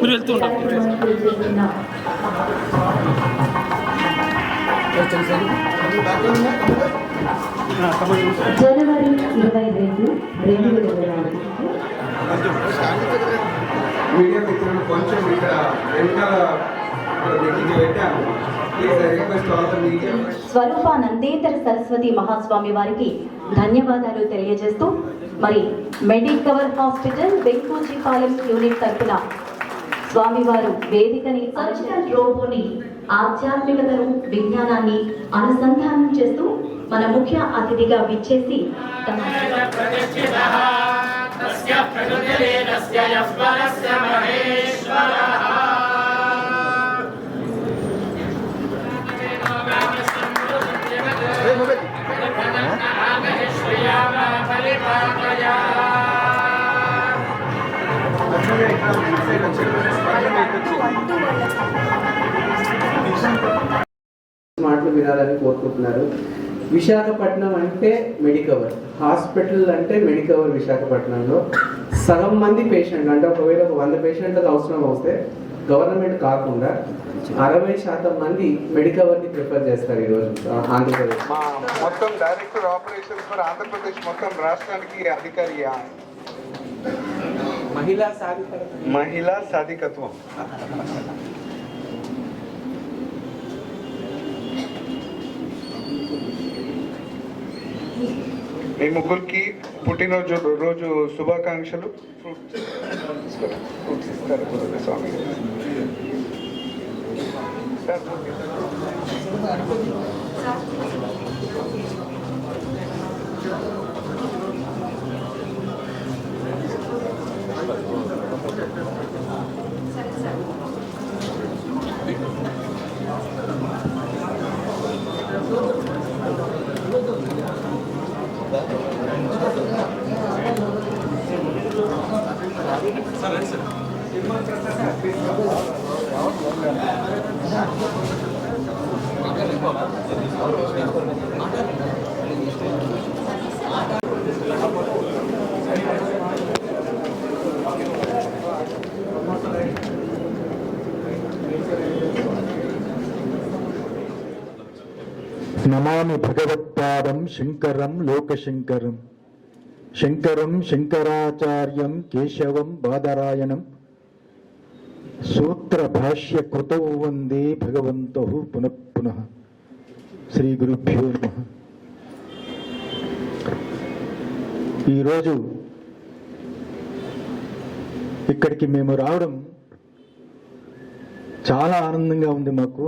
మీరు వెళ్తూ ఉంటారు. జనవరి 22, 2024 మీడియా మిత్రులు కొంచెం ఇక్కడ వెనకాల మీటింగ్ పెట్టాము. స్వరూపానందేంద్ర సరస్వతి మహాస్వామి వారికి ధన్యవాదాలు తెలియజేస్తూ మరి మెడికవర్ హాస్పిటల్ వెంకోజీపాలెం యూనిట్ తరఫున స్వామివారు వేదికని సర్జికల్ రోబోని ఆధ్యాత్మికతను విజ్ఞానాన్ని అనుసంధానం చేస్తూ మన ముఖ్య అతిథిగా విచ్చేసి మాటలు వినాలని కోరుకుంటున్నారు. విశాఖపట్నం అంటే మెడికవర్ హాస్పిటల్ అంటే మెడికవర్ విశాఖపట్నంలో సగం మంది పేషెంట్లు అంటే ఒకవేళ 100 పేషెంట్లకు అవసరం వస్తే గవర్నమెంట్ కాకుండా 60% మంది మెడికవర్ని ప్రిఫర్ చేస్తారు ఈరోజు ఆంధ్రప్రదేశ్. మొత్తం డైరెక్టర్ ఆపరేషన్స్ ఫర్ ఆంధ్రప్రదేశ్ మొత్తం రాష్ట్రానికి అధికారి మహిళా సాధికత్వం. మీ ముగ్గురికి పుట్టినరోజు శుభాకాంక్షలు. ఫ్రూట్స్ ఇస్తారు స్వామి. నమామి భగవత్పాదం శంకరం లోకశంకరం శంకరం శంకరాచార్యం కేశవం బాదరాయణం సూత్ర భాష్య కృతౌ వందే భగవంతో పునః పునః. శ్రీ గురుభ్యో నమః. ఈరోజు ఇక్కడికి మేము రావడం చాలా ఆనందంగా ఉంది మాకు.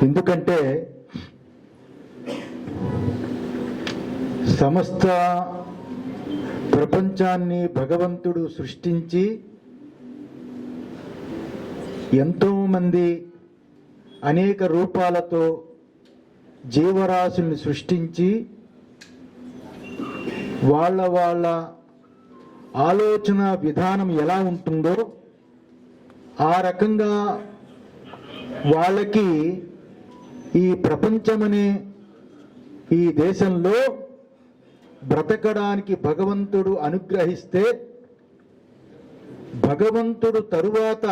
ఎందుకంటే సమస్త ప్రపంచాన్ని భగవంతుడు సృష్టించి ఎంతోమంది అనేక రూపాలతో జీవరాశుల్ని సృష్టించి వాళ్ళ ఆలోచన విధానం ఎలా ఉంటుందో ఆ రకంగా వాళ్ళకి ఈ ప్రపంచమనే ఈ దేశంలో బ్రతకడానికి భగవంతుడు అనుగ్రహిస్తే భగవంతుడు తరువాత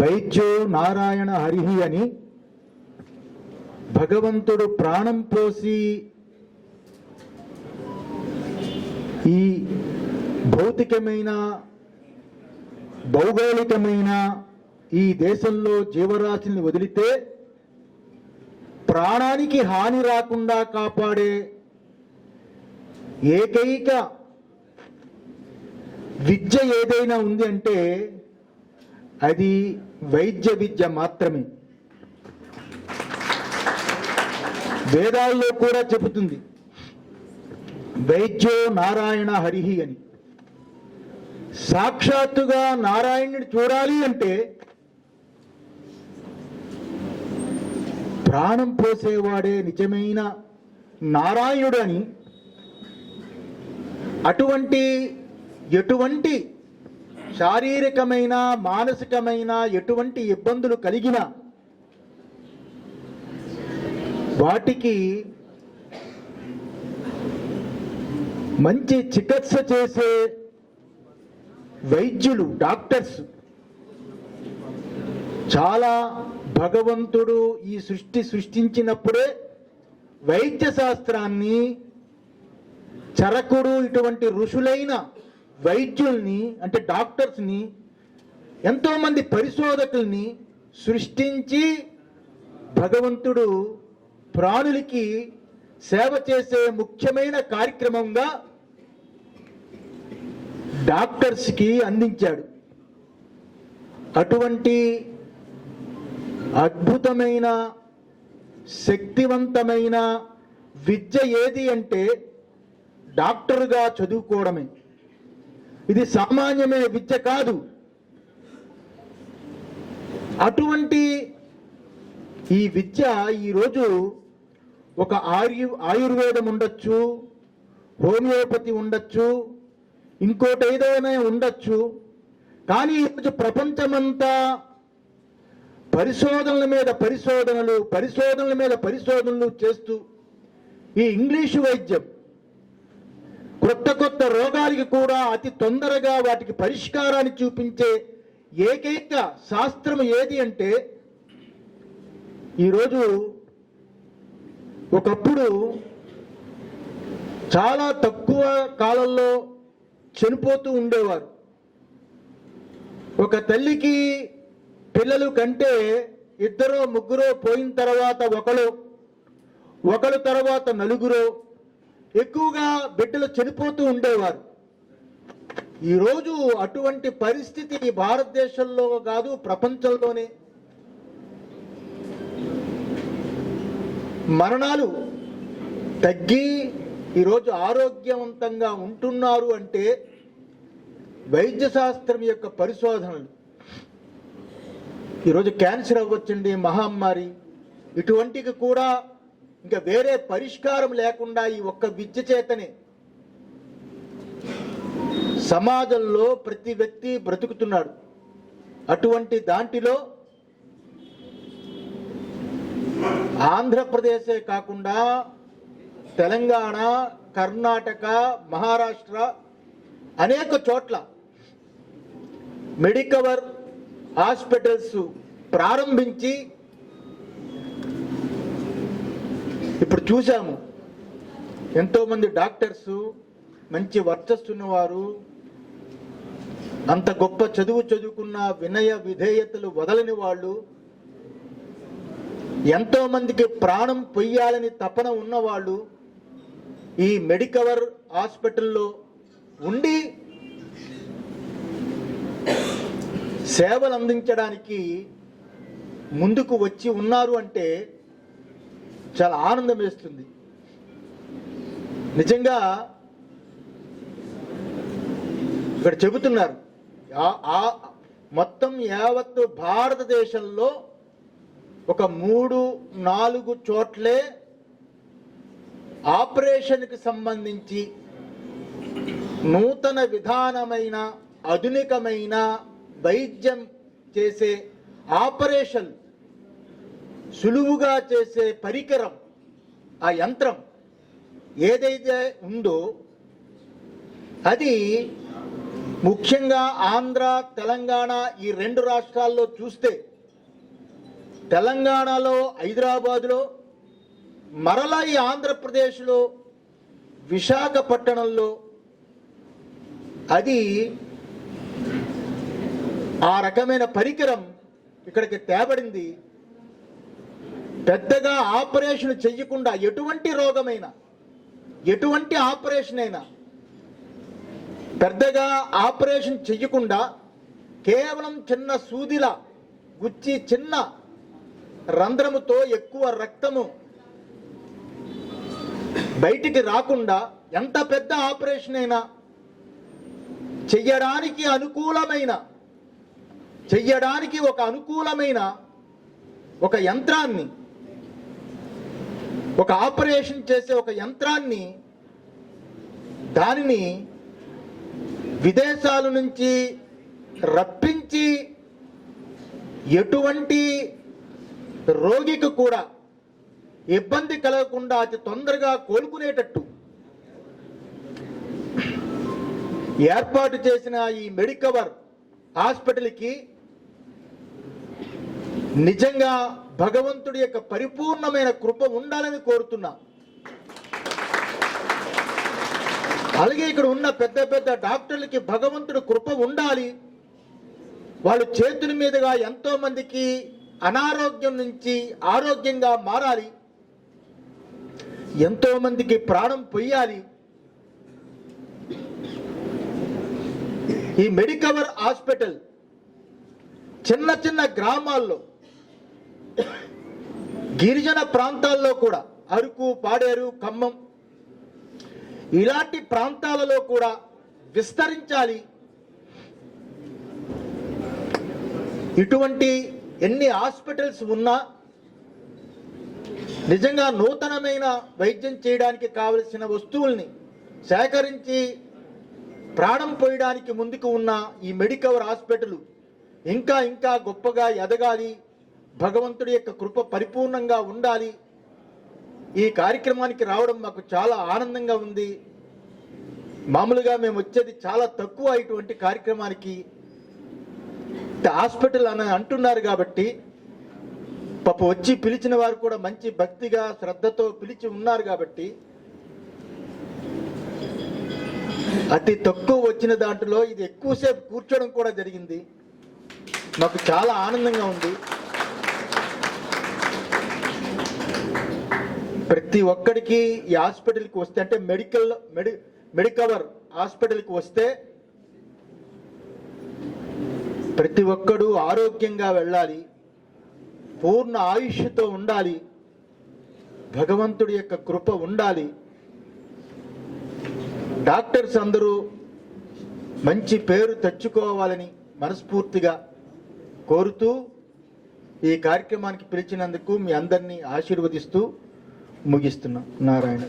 వైద్యో నారాయణ హరిహి అని భగవంతుడు ప్రాణం పోసి ఈ భౌతికమైన భౌగోళికమైన ఈ దేశంలో జీవరాశిని వదిలితే ప్రాణానికి హాని రాకుండా కాపాడే ఏకైక విద్య ఏదైనా ఉంది అంటే అది వైద్య విద్య మాత్రమే. వేదాల్లో కూడా చెబుతుంది వైద్యో నారాయణ హరిహి అని. సాక్షాత్తుగా నారాయణుని చూడాలి అంటే ప్రాణం పోసేవాడే నిజమైన నారాయణుడు అని. ఎటువంటి శారీరకమైన మానసికమైన ఎటువంటి ఇబ్బందులు కలిగినా వాటికి మంచి చికిత్స చేసే వైద్యులు, డాక్టర్స్ చాలా భగవంతుడు ఈ సృష్టించినప్పుడే వైద్య శాస్త్రాన్ని, చరకుడు ఇటువంటి ఋషులైన వైద్యుల్ని అంటే డాక్టర్స్ని, ఎంతోమంది పరిశోధకుల్ని సృష్టించి భగవంతుడు ప్రాణులకి సేవ చేసే ముఖ్యమైన కార్యక్రమంగా డాక్టర్స్కి అందించాడు. అటువంటి అద్భుతమైన శక్తివంతమైన విద్య ఏది అంటే డాక్టర్గా చదువుకోవడమే. ఇది సామాన్యమైన విద్య కాదు. అటువంటి ఈ విద్య ఈరోజు ఒక ఆయుర్వేదం ఉండొచ్చు, హోమియోపతి ఉండొచ్చు, ఇంకోటి ఏదైనా ఉండొచ్చు. కానీ ఈరోజు ప్రపంచమంతా పరిశోధనల మీద పరిశోధనలు చేస్తూ ఈ ఇంగ్లీషు వైద్యం కొత్త రోగాలకి కూడా అతి తొందరగా వాటికి పరిష్కారాన్ని చూపించే ఏకైక శాస్త్రం ఏది అంటే ఈరోజు ఒకప్పుడు చాలా తక్కువ కాలంలో చనిపోతూ ఉండేవారు. ఒక తల్లికి పిల్లలు కంటే ఇద్దరో ముగ్గురో పోయిన తర్వాత ఒకరు తర్వాత నలుగురో ఎక్కువగా బిడ్డలు చనిపోతూ ఉండేవారు. ఈరోజు అటువంటి పరిస్థితి భారతదేశంలో కాదు, ప్రపంచంలోనే మరణాలు తగ్గి ఈరోజు ఆరోగ్యవంతంగా ఉంటున్నారు అంటే వైద్య శాస్త్రం యొక్క పరిశోధనలు. ఈరోజు క్యాన్సర్ అవ్వచ్చండి, మహమ్మారి, ఇటువంటికి కూడా ఇంకా వేరే పరిష్కారం లేకుండా ఈ ఒక్క విద్య చేతనే సమాజంలో ప్రతి వ్యక్తి బ్రతుకుతున్నాడు. అటువంటి దాంట్లో ఆంధ్రప్రదేశే కాకుండా తెలంగాణ, కర్ణాటక, మహారాష్ట్ర అనేక చోట్ల మెడికవర్ హాస్పిటల్స్ ప్రారంభించి ఇప్పుడు చూసాము ఎంతోమంది డాక్టర్స్, మంచి వర్చస్సున్నవారు, అంత గొప్ప చదువుకున్న వినయ విధేయతలు వదలని వాళ్ళు, ఎంతో మందికి ప్రాణం పొయ్యాలని తపన ఉన్నవాళ్ళు ఈ మెడికవర్ హాస్పిటల్లో ఉండి సేవలు అందించడానికి ముందుకు వచ్చి ఉన్నారు అంటే చాలా ఆనందం వేస్తుంది. నిజంగా ఇక్కడ చెబుతున్నారు మొత్తం యావత్తు భారతదేశంలో ఒక 3-4 చోట్లే ఆపరేషన్కి సంబంధించి నూతన విధానమైన ఆధునికమైన వైద్యం చేసే ఆపరేషన్ సులువుగా చేసే పరికరం, ఆ యంత్రం ఏదైతే ఉందో అది ముఖ్యంగా ఆంధ్ర, తెలంగాణ ఈ 2 రాష్ట్రాల్లో చూస్తే, తెలంగాణలో హైదరాబాదులో, మరలా ఈ ఆంధ్రప్రదేశ్లో విశాఖపట్నంలో అది ఆ రకమైన పరికరం ఇక్కడికి తేబడింది. పెద్దగా ఆపరేషన్ చెయ్యకుండా ఎటువంటి రోగమైనా, ఎటువంటి ఆపరేషన్ అయినా పెద్దగా ఆపరేషన్ చెయ్యకుండా కేవలం చిన్న సూదిలా గుచ్చి చిన్న రంధ్రముతో ఎక్కువ రక్తము బయటికి రాకుండా ఎంత పెద్ద ఆపరేషన్ అయినా చెయ్యడానికి ఒక అనుకూలమైన ఒక యంత్రాన్ని, ఒక ఆపరేషన్ చేసే ఒక యంత్రాన్ని, దానిని విదేశాల నుంచి రప్పించి ఎటువంటి రోగికి కూడా ఇబ్బంది కలగకుండా అతి తొందరగా కోలుకునేటట్టు ఏర్పాటు చేసిన ఈ మెడికవర్ హాస్పిటల్కి నిజంగా భగవంతుడి యొక్క పరిపూర్ణమైన కృప ఉండాలని కోరుతున్నా. అలాగే ఇక్కడ ఉన్న పెద్ద పెద్ద డాక్టర్లకి భగవంతుడి కృప ఉండాలి. వాళ్ళ చేతుల మీదుగా ఎంతో మందికి అనారోగ్యం నుంచి ఆరోగ్యంగా మారాలి, ఎంతో మందికి ప్రాణం పొయ్యాలి. ఈ మెడికవర్ హాస్పిటల్ చిన్న చిన్న గ్రామాల్లో, గిరిజన ప్రాంతాల్లో కూడా, అరకు, పాడేరు, ఖమ్మం ఇలాంటి ప్రాంతాలలో కూడా విస్తరించాలి. ఇటువంటి ఎన్ని హాస్పిటల్స్ ఉన్నా నిజంగా నూతనమైన వైద్యం చేయడానికి కావలసిన వస్తువుల్ని సేకరించి ప్రాణం పోయడానికి ముందుకు ఉన్న ఈ మెడికవర్ హాస్పిటల్ ఇంకా ఇంకా గొప్పగా ఎదగాలి. భగవంతుడి యొక్క కృప పరిపూర్ణంగా ఉండాలి. ఈ కార్యక్రమానికి రావడం మాకు చాలా ఆనందంగా ఉంది. మామూలుగా మేము వచ్చేది చాలా తక్కువ ఇటువంటి కార్యక్రమానికి. హాస్పిటల్ అని అంటున్నారు కాబట్టి పాప వచ్చి పిలిచిన వారు కూడా మంచి భక్తిగా శ్రద్ధతో పిలిచి ఉన్నారు కాబట్టి అతి తక్కువ వచ్చిన దాంట్లో ఇది ఎక్కువసేపు కూర్చోవడం కూడా జరిగింది. మాకు చాలా ఆనందంగా ఉంది. ప్రతి ఒక్కడికి ఈ హాస్పిటల్కి వస్తే, అంటే మెడికవర్ హాస్పిటల్కి వస్తే ప్రతి ఒక్కడు ఆరోగ్యంగా వెళ్ళాలి, పూర్ణ ఆయుష్తో ఉండాలి, భగవంతుడి యొక్క కృప ఉండాలి. డాక్టర్స్ అందరూ మంచి పేరు తెచ్చుకోవాలని మనస్ఫూర్తిగా కోరుతూ ఈ కార్యక్రమానికి పిలిచినందుకు మీ అందరినీ ఆశీర్వదిస్తూ ముగిస్తున్నాం. నారాయణ.